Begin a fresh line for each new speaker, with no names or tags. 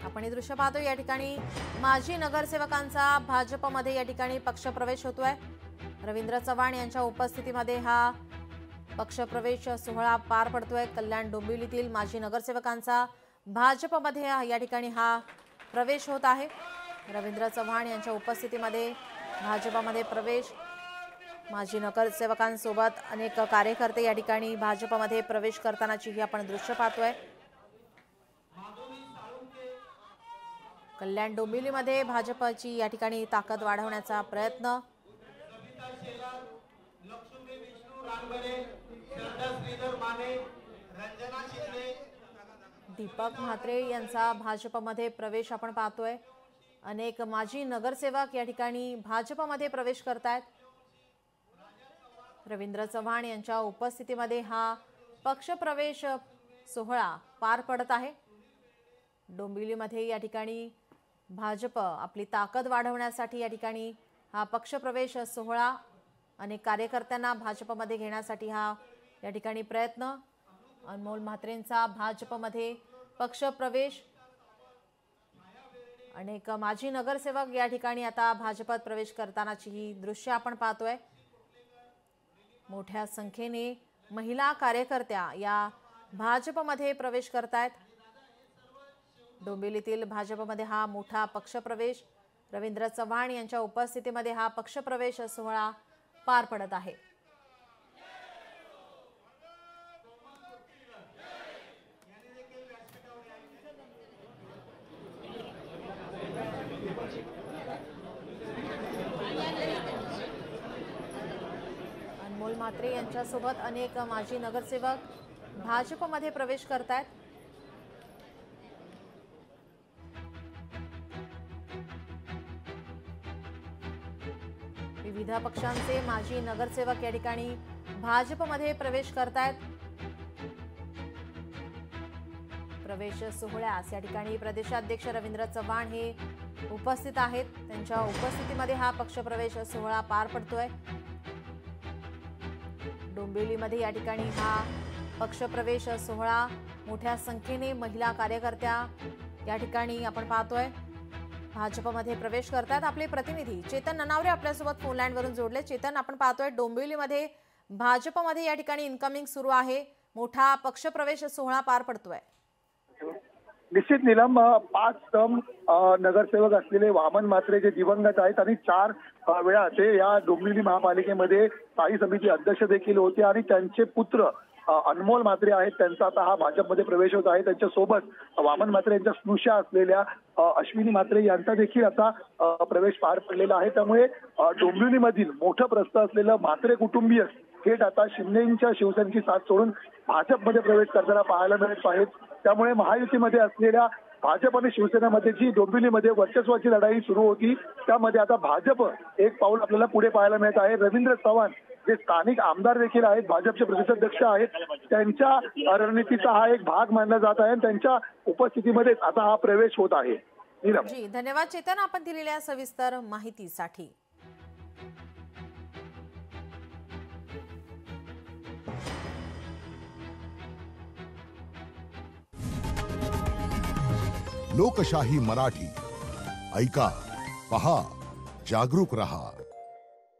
आपण हे दृश्य पाहतो। या ठिकाणी माजी नगरसेवकांचा भाजपमध्ये या ठिकाणी पक्षप्रवेश होतोय। रवींद्र चव्हाण यांच्या उपस्थितीमध्ये हा पक्षप्रवेश सोहळा पार पडतोय। कल्याण डोंबिवलीतील माजी नगरसेवकांचा भाजपमध्ये या ठिकाणी हा प्रवेश होत आहे। रवींद्र चव्हाण यांच्या उपस्थितीमध्ये भाजपमध्ये प्रवेश। माजी नगरसेवकांसोबत अनेक कार्यकर्ते या ठिकाणी भाजपमध्ये प्रवेश करतानाची ही आपण दृश्य पाहतोय। कल्याण डोंबिवलीमध्ये भाजपची या ठिकाणी ताकद वाढवण्याचा प्रयत्न। दीपक म्हात्रे यांचा भाजपमध्ये प्रवेश आपण पाहतोय। अनेक माजी नगरसेवक या ठिकाणी भाजपमध्ये प्रवेश करतायत। रवींद्र चव्हाण यांच्या उपस्थितीमध्ये हा पक्षप्रवेश सोहळा पार पडत आहे। डोंबिवलीमध्ये या ठिकाणी भाजप आपली ताकद वाढवण्यासाठी या ठिकाणी हा पक्षप्रवेश सोहळा, अनेक कार्यकर्त्यांना भाजपमध्ये घेण्यासाठी हा या ठिकाणी प्रयत्न। अनमोल म्हात्रेंचा भाजपमध्ये पक्षप्रवेश। अनेक माजी नगरसेवक या ठिकाणी आता भाजपात प्रवेश करतानाची ही दृश्य आपण पाहतोय। मोठ्या संख्येने महिला कार्यकर्त्या या भाजपमध्ये प्रवेश करतायत। डोंबिवलीतील भाजपमध्ये हा मोठा पक्षप्रवेश। रवींद्र चव्हाण यांच्या उपस्थितीमध्ये हा पक्षप्रवेश सोहळा पार पडत आहे। अनमोल म्हात्रे यांच्यासोबत अनेक माजी नगरसेवक भाजपमध्ये प्रवेश करतायत। विविध पक्षांचे माजी नगरसेवक या ठिकाणी भाजपमध्ये प्रवेश करतायत। प्रवेश सोहळ्यास या ठिकाणी प्रदेशाध्यक्ष रवींद्र चव्हाण हे उपस्थित आहेत। त्यांच्या उपस्थितीमध्ये हा पक्षप्रवेश सोहळा पार पडतोय। डोंबिवलीमध्ये या ठिकाणी हा पक्षप्रवेश सोहळा, मोठ्या संख्येने महिला कार्यकर्त्या या ठिकाणी आपण पाहतोय भाजपमध्ये प्रवेश करतात। आपले प्रतिनिधी चेतन ननावरे आपल्यासोबत फोन लाईन वरून जोडले। चेतन, आपण पाहतोय डोंबिवलीमध्ये भाजपमध्ये या ठिकाणी इन्कमिंग सुरू आहे, मोठा पक्षप्रवेश सोहळा पार पडतोय।
निश्चित नीलम, 5 टर्म नगरसेवक असलेले वामन म्हात्रे जे दिवंगत आहेत आणि 4 वेळा ते या डोंबिवली महापालिकेमध्ये स्थायी समिती अध्यक्ष देखील होते आणि त्यांचे पुत्र अनमोल म्हात्रे आहेत, त्यांचा आता हा भाजपमध्ये प्रवेश होत आहे। त्यांच्यासोबत वामन म्हात्रे यांच्या स्नुषा असलेल्या अश्विनी म्हात्रे यांचा देखील आता प्रवेश पार पडलेला आहे। त्यामुळे डोंबिवलीमधील मोठं प्रस्थ असलेलं म्हात्रे कुटुंबीय थेट आता शिंदेंच्या शिवसेनेची साथ सोडून भाजपमध्ये प्रवेश करताना पाहायला मिळत आहेत। त्यामुळे महायुतीमध्ये असलेल्या भाजप आणि शिवसेनेमध्ये जी डोंबिवलीमध्ये वर्चस्वाची लढाई सुरू होती, त्यामध्ये आता भाजप एक पाऊल आपल्याला पुढे पाहायला मिळत आहे। रवींद्र चव्हाण जे स्थानिक आमदार देखील आहेत, भाजपचे प्रदेशाध्यक्ष आहेत, त्यांच्या रणनीतीचा हा एक भाग मानला जात आहे। त्यांच्या उपस्थितीमध्ये आता हा प्रवेश होत आहे।
जी, धन्यवाद चेतन, आपण दिलेल्या सविस्तर माहितीसाठी।
लोकशाही मराठी ऐका, पहा, जागरूक रहा।